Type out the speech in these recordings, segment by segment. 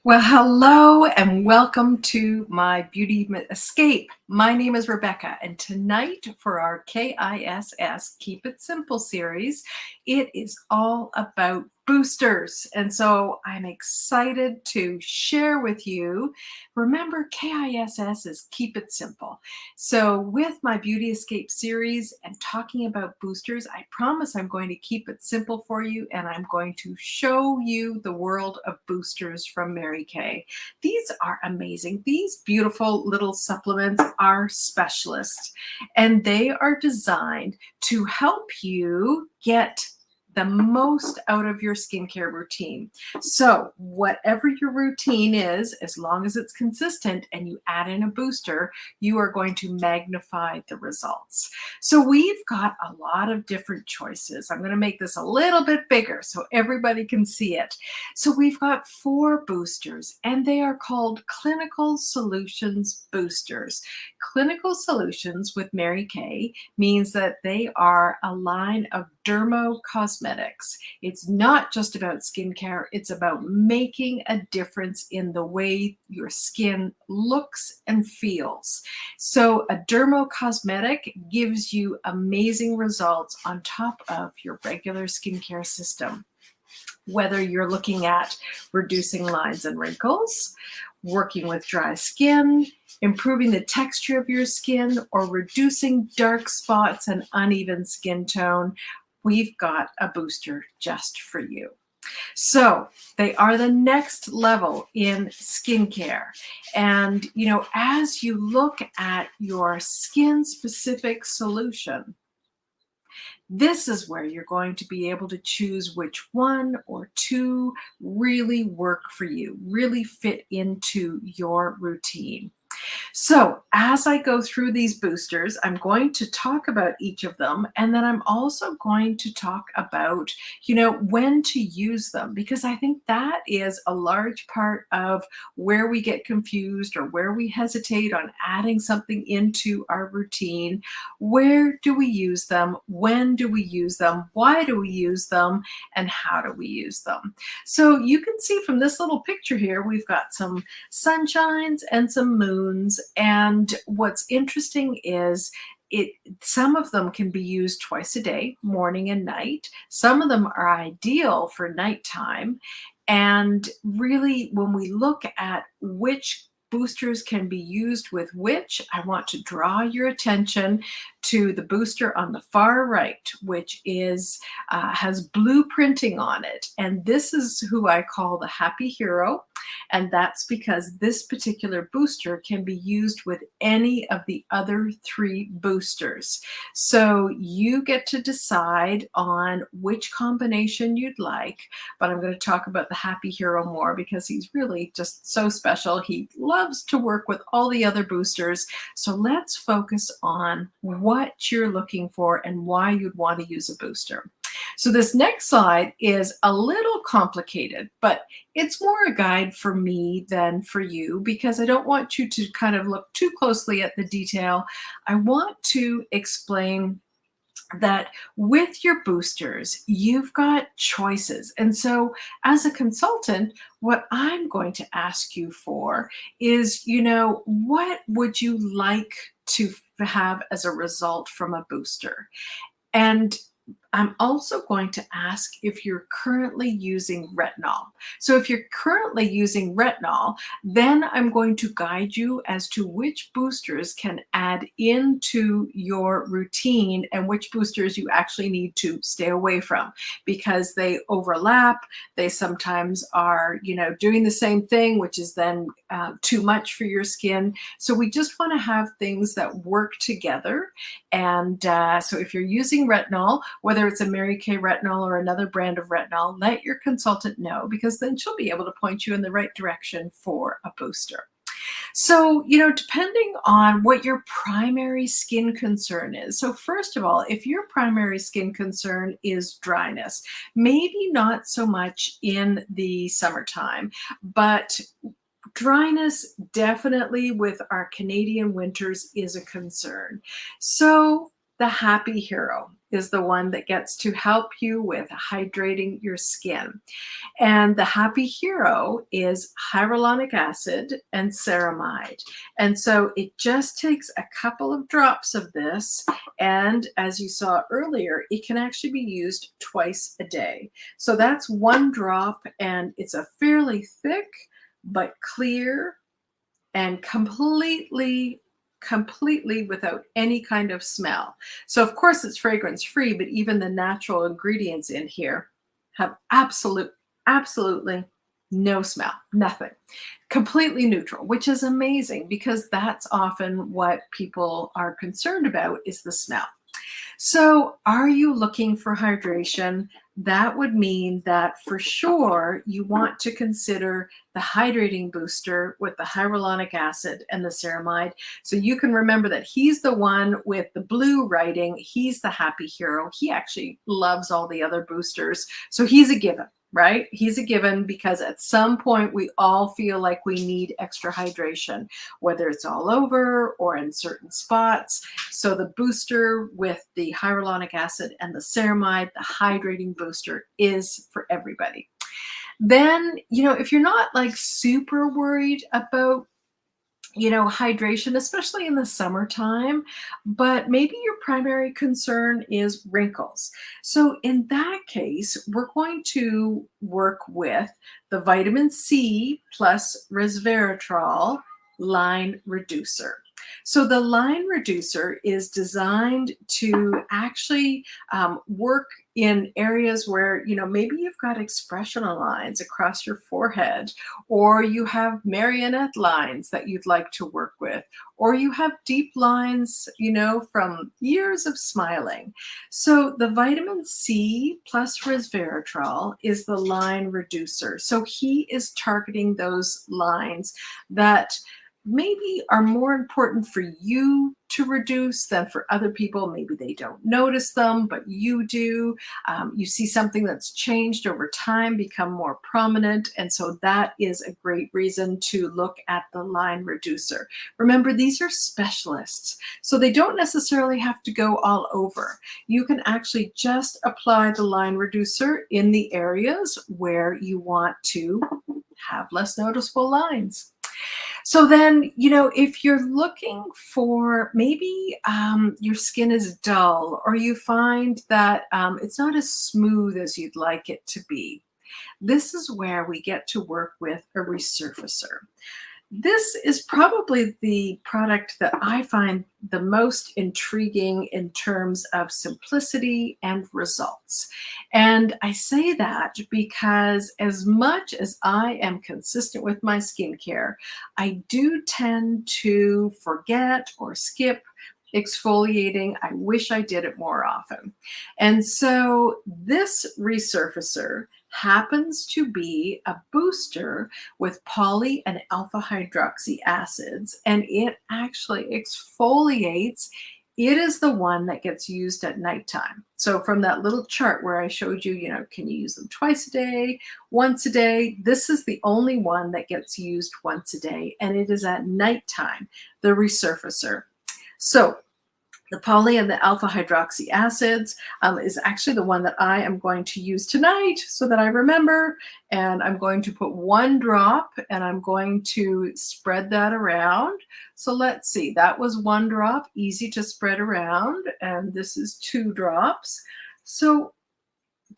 Well, hello and welcome to my Beauty Escape. My name is Rebecca, and tonight for our KISS Keep It Simple series, it is all about boosters. And so I'm excited to share with you. Remember, KISS is Keep It Simple. So, with my Beauty Escape series and talking about boosters, I promise I'm going to keep it simple for you and I'm going to show you the world of boosters from Mary Kay. These are amazing. These beautiful little supplements are specialists and they are designed to help you get the most out of your skincare routine. So, whatever your routine is, as long as it's consistent and you add in a booster, you are going to magnify the results. So, we've got a lot of different choices. I'm going to make this a little bit bigger so everybody can see it. So, we've got 4 boosters, and they are called Clinical Solutions Boosters. Clinical Solutions with Mary Kay means that they are a line of dermo cosmetics. It's not just about skincare, it's about making a difference in the way your skin looks and feels. So, a dermo cosmetic gives you amazing results on top of your regular skincare system. Whether you're looking at reducing lines and wrinkles, working with dry skin, improving the texture of your skin, or reducing dark spots and uneven skin tone, we've got a booster just for you. So they are the next level in skincare. And, as you look at your skin specific solution, this is where you're going to be able to choose which one or two really work for you, really fit into your routine. So, as I go through these boosters, I'm going to talk about each of them, and then I'm also going to talk about, when to use them, because I think that is a large part of where we get confused or where we hesitate on adding something into our routine. Where do we use them? When do we use them? Why do we use them? And how do we use them? So, you can see from this little picture here, we've got some sunshines and some moons. And what's interesting is some of them can be used twice a day, morning and night. Some of them are ideal for nighttime. And really, when we look at which boosters can be used with which, I want to draw your attention to the booster on the far right, which has blueprinting on it. And this is who I call the Happy Hero. And that's because this particular booster can be used with any of the other 3 boosters. So you get to decide on which combination you'd like, but I'm going to talk about the Happy Hero more because he's really just so special. He loves to work with all the other boosters. So let's focus on what you're looking for and why you'd want to use a booster. So this next slide is a little complicated, but it's more a guide for me than for you because I don't want you to kind of look too closely at the detail. I want to explain that with your boosters, you've got choices. And so, as a consultant, what I'm going to ask you for is, what would you like to have as a result from a booster? And I'm also going to ask if you're currently using retinol. So if you're currently using retinol, then I'm going to guide you as to which boosters can add into your routine and which boosters you actually need to stay away from because they overlap. They sometimes are, doing the same thing, which is then too much for your skin. So we just want to have things that work together. And so if you're using retinol, whether it's a Mary Kay retinol or another brand of retinol, let your consultant know because then she'll be able to point you in the right direction for a booster. So, depending on what your primary skin concern is. So, first of all, if your primary skin concern is dryness, maybe not so much in the summertime, but dryness definitely with our Canadian winters is a concern. So, the Happy Hero is the one that gets to help you with hydrating your skin. And the happy hero is hyaluronic acid and ceramide. And so it just takes a couple of drops of this. And as you saw earlier, it can actually be used twice a day. So that's one drop, and it's a fairly thick but clear and completely without any kind of smell. So of course it's fragrance free, but even the natural ingredients in here have absolutely no smell, nothing. Completely neutral, which is amazing because that's often what people are concerned about, is the smell. So are you looking for hydration? That would mean that for sure you want to consider the hydrating booster with the hyaluronic acid and the ceramide. So you can remember that he's the one with the blue writing. He's the happy hero. He actually loves all the other boosters. So he's a given, right? He's a given because at some point we all feel like we need extra hydration, whether it's all over or in certain spots. So the booster with the hyaluronic acid and the ceramide, the hydrating booster, is for everybody. Then, if you're not like super worried about hydration, especially in the summertime, but maybe your primary concern is wrinkles. So in that case, we're going to work with the vitamin C plus resveratrol line reducer. So the line reducer is designed to actually work in areas where, maybe you've got expressional lines across your forehead, or you have marionette lines that you'd like to work with, or you have deep lines, from years of smiling. So the vitamin C plus resveratrol is the line reducer. So he is targeting those lines that maybe are more important for you to reduce than for other people. Maybe they don't notice them, but you do. You see something that's changed over time become more prominent. And so that is a great reason to look at the line reducer. Remember, these are specialists, so they don't necessarily have to go all over. You can actually just apply the line reducer in the areas where you want to have less noticeable lines. So then, if you're looking for maybe your skin is dull, or you find that it's not as smooth as you'd like it to be, this is where we get to work with a resurfacer. This is probably the product that I find the most intriguing in terms of simplicity and results. And I say that because as much as I am consistent with my skincare, I do tend to forget or skip exfoliating. I wish I did it more often. And so this resurfacer happens to be a booster with poly and alpha hydroxy acids, and it actually exfoliates. It is the one that gets used at nighttime. So from that little chart where I showed you, can you use them twice a day, once a day? This is the only one that gets used once a day, and it is at nighttime, the resurfacer. So the poly and the alpha hydroxy acids is actually the one that I am going to use tonight so that I remember. And I'm going to put one drop, and I'm going to spread that around. So let's see, that was one drop, easy to spread around. And this is 2 drops. So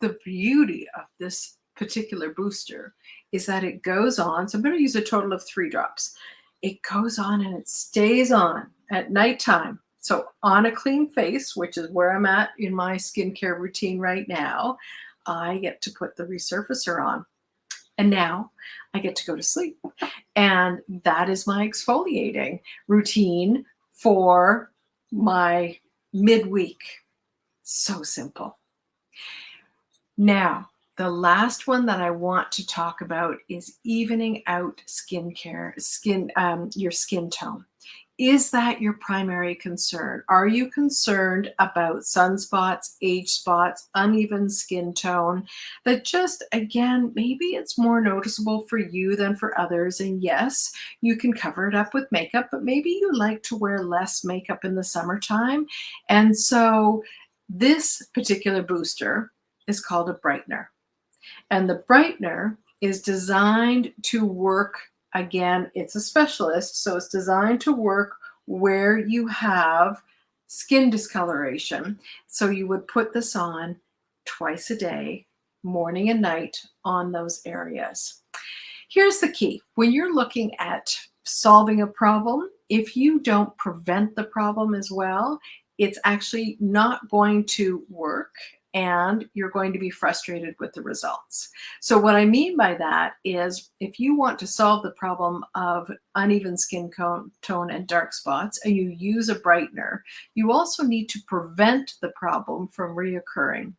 the beauty of this particular booster is that it goes on. So I'm going to use a total of 3 drops. It goes on and it stays on at nighttime. So on a clean face, which is where I'm at in my skincare routine right now, I get to put the resurfacer on. And now I get to go to sleep. And that is my exfoliating routine for my midweek. So simple. Now, the last one that I want to talk about is evening out skincare, your skin tone. Is that your primary concern? Are you concerned about sunspots, age spots, uneven skin tone that just, again, maybe it's more noticeable for you than for others? And yes, you can cover it up with makeup, but maybe you like to wear less makeup in the summertime. And so This particular booster is called a brightener. And the brightener is designed to work, again, it's a specialist, so it's designed to work where you have skin discoloration. So you would put this on twice a day, morning and night, on those areas. Here's the key. When you're looking at solving a problem, if you don't prevent the problem as well, it's actually not going to work and you're going to be frustrated with the results. So what I mean by that is if you want to solve the problem of uneven skin tone and dark spots and you use a brightener, you also need to prevent the problem from reoccurring.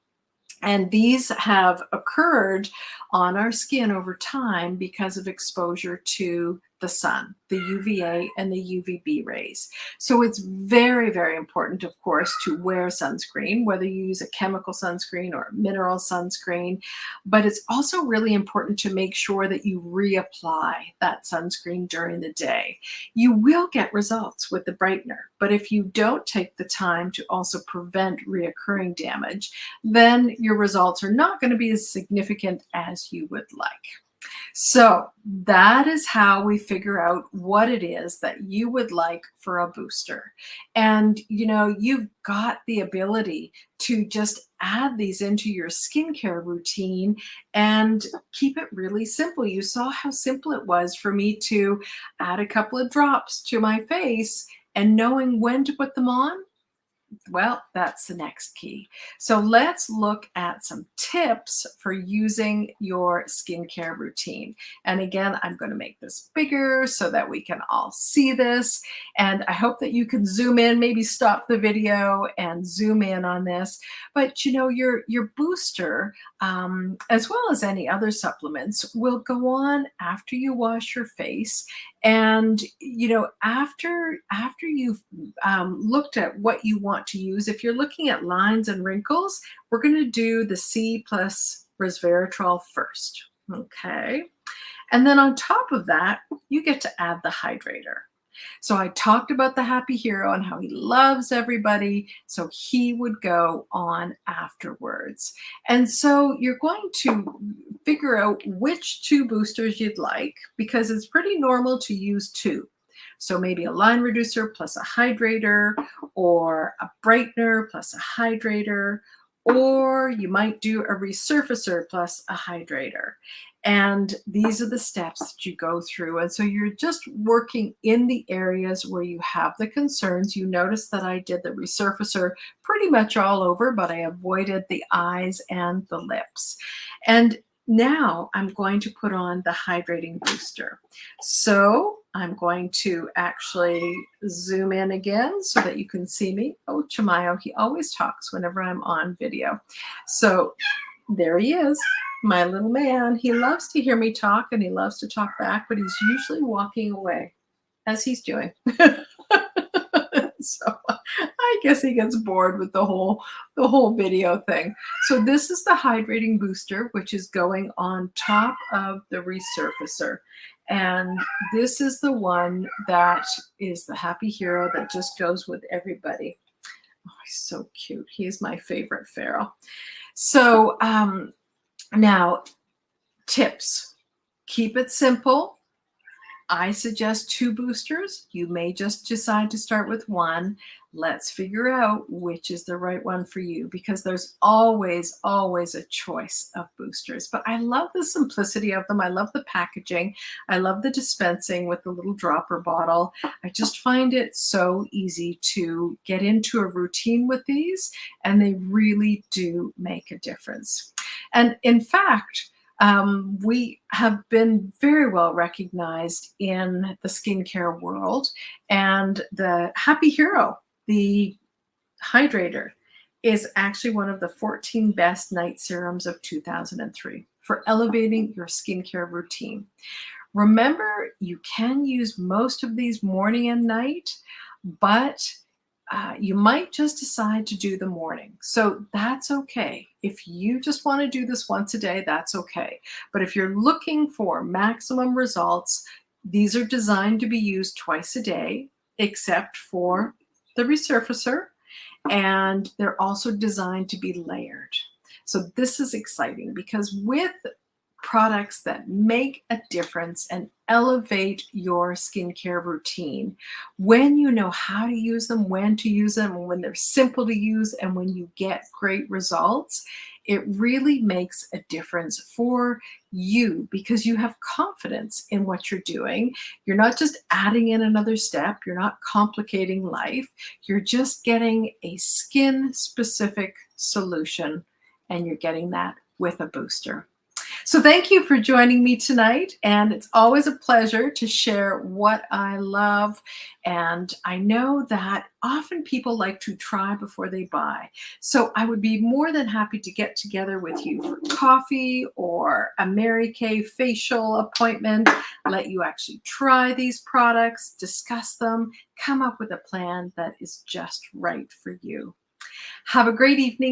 And these have occurred on our skin over time because of exposure to the sun, the UVA and the UVB rays. So it's very, very important, of course, to wear sunscreen, whether you use a chemical sunscreen or a mineral sunscreen. But it's also really important to make sure that you reapply that sunscreen during the day. You will get results with the brightener, but if you don't take the time to also prevent reoccurring damage, then your results are not going to be as significant as you would like. So that is how we figure out what it is that you would like for a booster. And you've got the ability to just add these into your skincare routine and keep it really simple. You saw how simple it was for me to add a couple of drops to my face and knowing when to put them on. Well, that's the next key. So let's look at some tips for using your skincare routine. And again, I'm going to make this bigger so that we can all see this. And I hope that you can zoom in, maybe stop the video and zoom in on this. But your booster, as well as any other supplements, will go on after you wash your face. And after you've looked at what you want to use, if you're looking at lines and wrinkles, we're going to do the C plus resveratrol first. Okay. And then on top of that, you get to add the hydrator. So I talked about the Happy Hero and how he loves everybody. So he would go on afterwards. And so you're going to figure out which 2 boosters you'd like, because it's pretty normal to use 2. So maybe a line reducer plus a hydrator, or a brightener plus a hydrator, or you might do a resurfacer plus a hydrator. And these are the steps that you go through. And so you're just working in the areas where you have the concerns. You notice that I did the resurfacer pretty much all over, but I avoided the eyes and the lips. And now I'm going to put on the hydrating booster. So I'm going to actually zoom in again so that you can see me. Oh, Chimayo, he always talks whenever I'm on video. So there he is, my little man. He loves to hear me talk and he loves to talk back, but he's usually walking away, as he's doing. So I guess he gets bored with the whole video thing. So this is the hydrating booster, which is going on top of the resurfacer. And this is the one that is the Happy Hero that just goes with everybody. Oh, he's so cute. He is my favorite feral. So now, tips. Keep it simple. I suggest 2 boosters. You may just decide to start with 1. Let's figure out which is the right one for you, because there's always, always a choice of boosters. But I love the simplicity of them. I love the packaging. I love the dispensing with the little dropper bottle. I just find it so easy to get into a routine with these, and they really do make a difference. And in fact, we have been very well recognized in the skincare world, and the Happy Hero, the hydrator, is actually one of the 14 best night serums of 2003 for elevating your skincare routine. Remember, you can use most of these morning and night, but you might just decide to do the morning. So that's okay. If you just want to do this once a day, that's okay. But if you're looking for maximum results, these are designed to be used twice a day, except for the resurfacer. and they're also designed to be layered. So this is exciting because with products that make a difference and elevate your skincare routine, when you know how to use them, when to use them, and when they're simple to use, and when you get great results, it really makes a difference for you because you have confidence in what you're doing. You're not just adding in another step, you're not complicating life, you're just getting a skin specific solution, and you're getting that with a booster. So thank you for joining me tonight, and it's always a pleasure to share what I love. And I know that often people like to try before they buy. So I would be more than happy to get together with you for coffee or a Mary Kay facial appointment, let you actually try these products, discuss them, come up with a plan that is just right for you. Have a great evening.